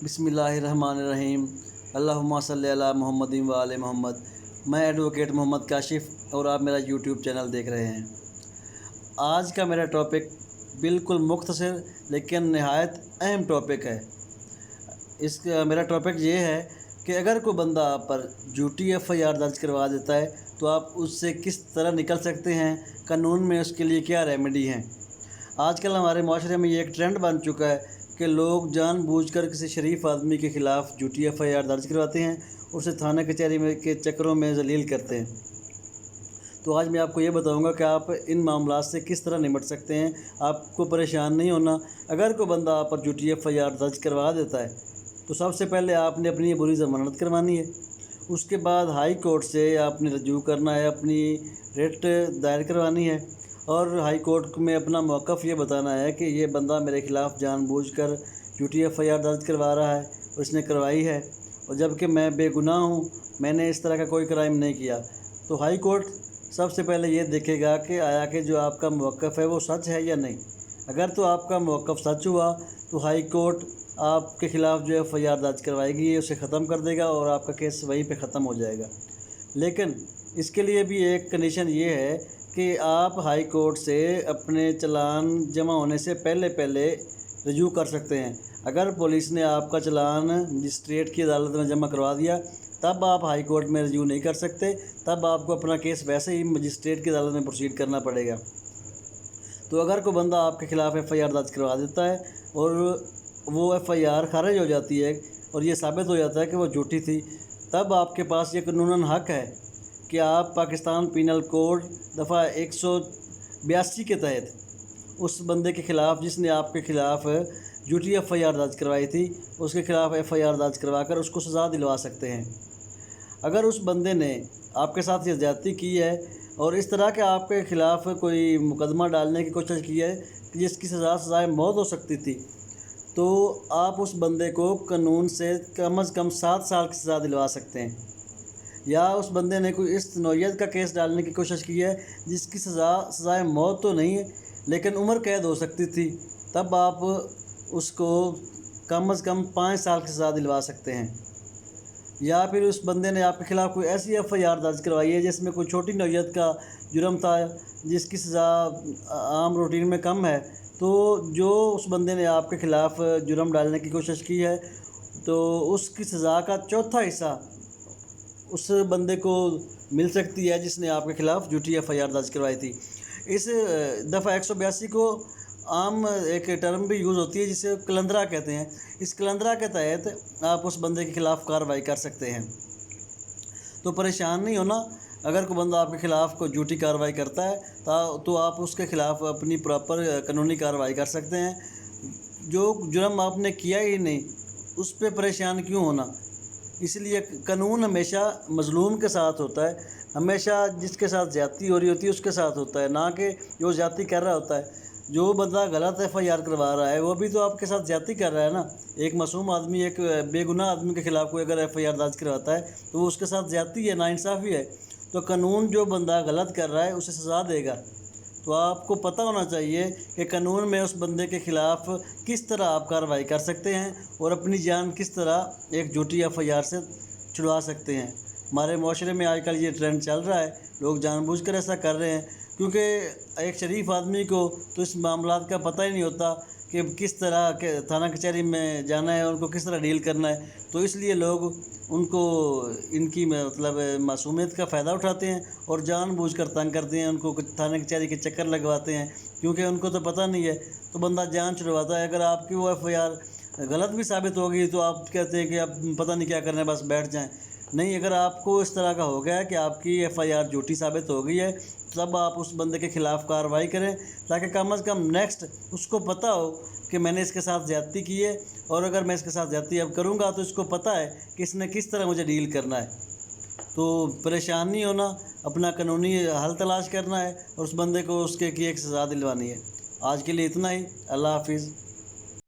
بسم اللہ الرحمن الرحیم۔ اللہم صلی علی محمد و آل محمد۔ میں ایڈوکیٹ محمد کاشف اور آپ میرا یوٹیوب چینل دیکھ رہے ہیں۔ آج کا میرا ٹاپک بالکل مختصر لیکن نہایت اہم ٹاپک ہے۔ میرا ٹاپک یہ ہے کہ اگر کوئی بندہ آپ پر جھوٹی FIR درج کروا دیتا ہے تو آپ اس سے کس طرح نکل سکتے ہیں، قانون میں اس کے لیے کیا ریمیڈی ہیں۔ آج کل ہمارے معاشرے میں یہ ایک ٹرینڈ بن چکا ہے کہ لوگ جان بوجھ کر کسی شریف آدمی کے خلاف جھوٹی FIR درج کرواتے ہیں، اسے تھانہ کچہری کے چکروں میں ذلیل کرتے ہیں۔ تو آج میں آپ کو یہ بتاؤں گا کہ آپ ان معاملات سے کس طرح نمٹ سکتے ہیں۔ آپ کو پریشان نہیں ہونا۔ اگر کوئی بندہ آپ پر جھوٹی FIR درج کروا دیتا ہے تو سب سے پہلے آپ نے اپنی بری ضمانت کروانی ہے۔ اس کے بعد ہائی کورٹ سے آپ نے رجوع کرنا ہے، اپنی ریٹ دائر کروانی ہے اور ہائی کورٹ میں اپنا موقف یہ بتانا ہے کہ یہ بندہ میرے خلاف جان بوجھ کر جھوٹی FIR درج کروا رہا ہے اور اس نے کروائی ہے، اور جب کہ میں بے گناہ ہوں، میں نے اس طرح کا کوئی کرائم نہیں کیا۔ تو ہائی کورٹ سب سے پہلے یہ دیکھے گا کہ آیا کہ جو آپ کا موقف ہے وہ سچ ہے یا نہیں۔ اگر تو آپ کا موقف سچ ہوا تو ہائی کورٹ آپ کے خلاف جو FIR درج کروائے گی اسے ختم کر دے گا اور آپ کا کیس وہیں پہ ختم ہو جائے گا۔ لیکن اس کے لیے بھی ایک کنڈیشن یہ ہے کہ آپ ہائی کورٹ سے اپنے چلان جمع ہونے سے پہلے رجوع کر سکتے ہیں۔ اگر پولیس نے آپ کا چلان مجسٹریٹ کی عدالت میں جمع کروا دیا تب آپ ہائی کورٹ میں رجوع نہیں کر سکتے، تب آپ کو اپنا کیس ویسے ہی مجسٹریٹ کی عدالت میں پروسیڈ کرنا پڑے گا۔ تو اگر کوئی بندہ آپ کے خلاف FIR درج کروا دیتا ہے اور وہ FIR خارج ہو جاتی ہے اور یہ ثابت ہو جاتا ہے کہ وہ جھوٹی تھی، تب آپ کے پاس یہ قانوناً حق ہے کہ آپ پاکستان پینل کوڈ دفعہ 182 کے تحت اس بندے کے خلاف جس نے آپ کے خلاف جھوٹی FIR درج کروائی تھی، اس کے خلاف FIR درج کروا کر اس کو سزا دلوا سکتے ہیں۔ اگر اس بندے نے آپ کے ساتھ یہ زیادتی کی ہے اور اس طرح کے آپ کے خلاف کوئی مقدمہ ڈالنے کی کوشش کی ہے جس کی سزائے موت ہو سکتی تھی، تو آپ اس بندے کو قانون سے کم از کم 7 سال کی سزا دلوا سکتے ہیں۔ یا اس بندے نے کوئی اس نوعیت کا کیس ڈالنے کی کوشش کی ہے جس کی سزائے موت تو نہیں ہے لیکن عمر قید ہو سکتی تھی، تب آپ اس کو کم از کم 5 سال کی سزا دلوا سکتے ہیں۔ یا پھر اس بندے نے آپ کے خلاف کوئی ایسی FIR درج کروائی ہے جس میں کوئی چھوٹی نوعیت کا جرم تھا جس کی سزا عام روٹین میں کم ہے، تو جو اس بندے نے آپ کے خلاف جرم ڈالنے کی کوشش کی ہے تو اس کی سزا کا چوتھا حصہ اس بندے کو مل سکتی ہے جس نے آپ کے خلاف جھوٹی FIR درج کروائی تھی۔ اس دفعہ 182 کو عام ایک ٹرم بھی یوز ہوتی ہے جسے کلندرا کہتے ہیں۔ اس کلندرا کے تحت آپ اس بندے کے خلاف کارروائی کر سکتے ہیں۔ تو پریشان نہیں ہونا۔ اگر کوئی بندہ آپ کے خلاف کوئی جھوٹی کارروائی کرتا ہے تو آپ اس کے خلاف اپنی پراپر قانونی کارروائی کر سکتے ہیں۔ جو جرم آپ نے کیا ہی نہیں اس پہ پریشان کیوں ہونا۔ اس لیے قانون ہمیشہ مظلوم کے ساتھ ہوتا ہے، ہمیشہ جس کے ساتھ زیادتی ہو رہی ہوتی ہے اس کے ساتھ ہوتا ہے، نہ کہ جو زیادتی کر رہا ہوتا ہے۔ جو بندہ غلط FIR کروا رہا ہے وہ بھی تو آپ کے ساتھ زیادتی کر رہا ہے نا۔ ایک معصوم آدمی، ایک بے گناہ آدمی کے خلاف کوئی اگر FIR درج کرواتا ہے تو وہ اس کے ساتھ زیادتی ہے، ناانصافی ہے۔ تو قانون جو بندہ غلط کر رہا ہے اسے سزا دے گا۔ تو آپ کو پتہ ہونا چاہیے کہ قانون میں اس بندے کے خلاف کس طرح آپ کارروائی کر سکتے ہیں اور اپنی جان کس طرح ایک جھوٹی FIR سے چھڑوا سکتے ہیں۔ ہمارے معاشرے میں آج کل یہ ٹرینڈ چل رہا ہے، لوگ جان بوجھ کر ایسا کر رہے ہیں کیونکہ ایک شریف آدمی کو تو اس معاملات کا پتہ ہی نہیں ہوتا کہ کس طرح کہ تھانہ کچہری میں جانا ہے، ان کو کس طرح ڈیل کرنا ہے، تو اس لیے لوگ ان کو ان کی معصومیت کا فائدہ اٹھاتے ہیں اور جان بوجھ کر تنگ کرتے ہیں، ان کو تھانہ کچہری کے چکر لگواتے ہیں کیونکہ ان کو تو پتہ نہیں ہے، تو بندہ جان چھڑواتا ہے۔ اگر آپ کی وہ FIR غلط بھی ثابت ہوگی تو آپ کہتے ہیں کہ اب پتہ نہیں کیا کرنا ہے، بس بیٹھ جائیں۔ نہیں، اگر آپ کو اس طرح کا ہو گیا ہے کہ آپ کی FIR جھوٹی ثابت ہو گئی ہے تب آپ اس بندے کے خلاف کارروائی کریں تاکہ کم از کم نیکسٹ اس کو پتہ ہو کہ میں نے اس کے ساتھ زیادتی کی ہے، اور اگر میں اس کے ساتھ زیادتی اب کروں گا تو اس کو پتہ ہے کہ اس نے کس طرح مجھے ڈیل کرنا ہے۔ تو پریشان نہیں ہونا، اپنا قانونی حل تلاش کرنا ہے اور اس بندے کو اس کے کی ایک سزا دلوانی ہے۔ آج کے لیے اتنا ہی۔ اللہ حافظ۔